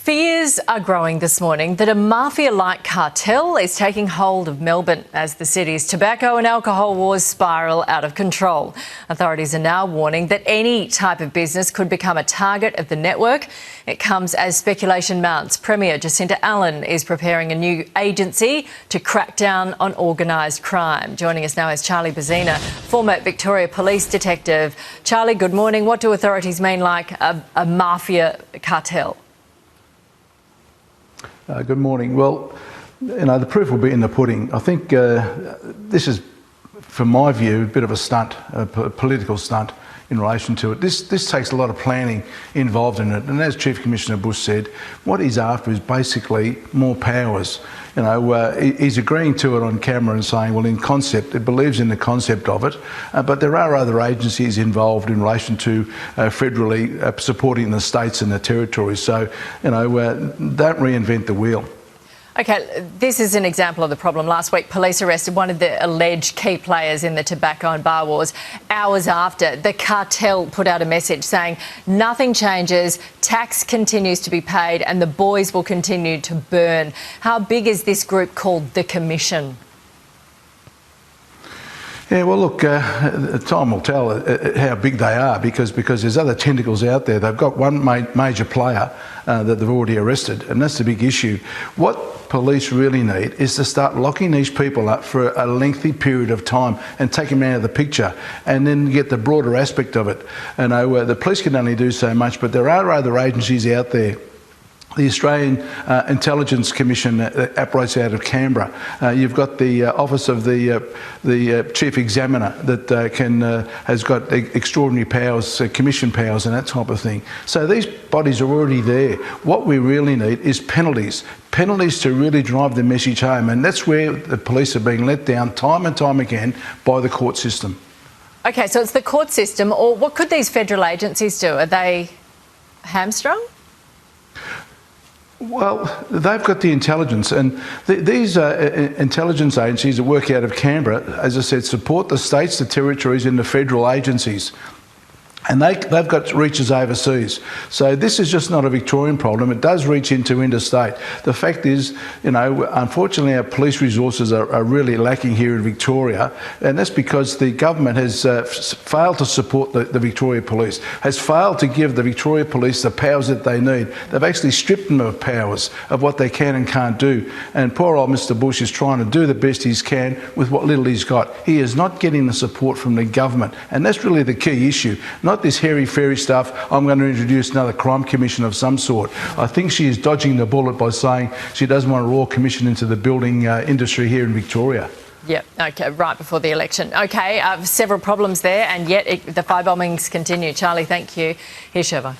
Fears are growing this morning that a mafia-like cartel is taking hold of Melbourne as the city's tobacco and alcohol wars spiral out of control. Authorities are now warning that any type of business could become a target of the network. It comes as speculation mounts. Premier Jacinta Allen is preparing a new agency to crack down on organised crime. Joining us now is Charlie Bazzina, former Victoria Police detective. Charlie, good morning. What do authorities mean like a mafia cartel? Good morning. Well, the proof will be in the pudding. I think this is, from my view, a bit of a stunt, a political stunt in relation to it. This takes a lot of planning involved in it, and as Chief Commissioner Bush said, what he's after is basically more powers. He's agreeing to it on camera and saying, well, in concept, it believes in the concept of it, but there are other agencies involved in relation to federally supporting the states and the territories. So, don't reinvent the wheel. OK, this is an example of the problem. Last week, police arrested one of the alleged key players in the tobacco and bar wars. Hours after, the cartel put out a message saying nothing changes, tax continues to be paid and the boys will continue to burn. How big is this group called the Commission? Yeah, well, look, time will tell how big they are because there's other tentacles out there. They've got one major player that they've already arrested, and that's the big issue. What police really need is to start locking these people up for a lengthy period of time and take them out of the picture and then get the broader aspect of it. The police can only do so much, but there are other agencies out there. The Australian Intelligence Commission that operates out of Canberra. You've got the Office of the Chief Examiner that has got extraordinary powers, commission powers and that type of thing. So these bodies are already there. What we really need is penalties. Penalties to really drive the message home, and that's where the police are being let down time and time again by the court system. OK, so it's the court system, or what could these federal agencies do? Are they hamstrung? Well, they've got the intelligence, and these intelligence agencies that work out of Canberra, as I said, support the states, the territories and the federal agencies. And they've got reaches overseas. So this is just not a Victorian problem. It does reach into interstate. The fact is, unfortunately our police resources are really lacking here in Victoria, and that's because the government has failed to support the Victoria Police, has failed to give the Victoria Police the powers that they need. They've actually stripped them of powers, of what they can and can't do. And poor old Mr Bush is trying to do the best he can with what little he's got. He is not getting the support from the government, and that's really the key issue. Not this hairy-fairy stuff, I'm going to introduce another crime commission of some sort. I think she is dodging the bullet by saying she doesn't want a royal commission into the building industry here in Victoria. Yep, OK, right before the election. OK, several problems there, and yet the firebombings continue. Charlie, thank you. Here's Sheva.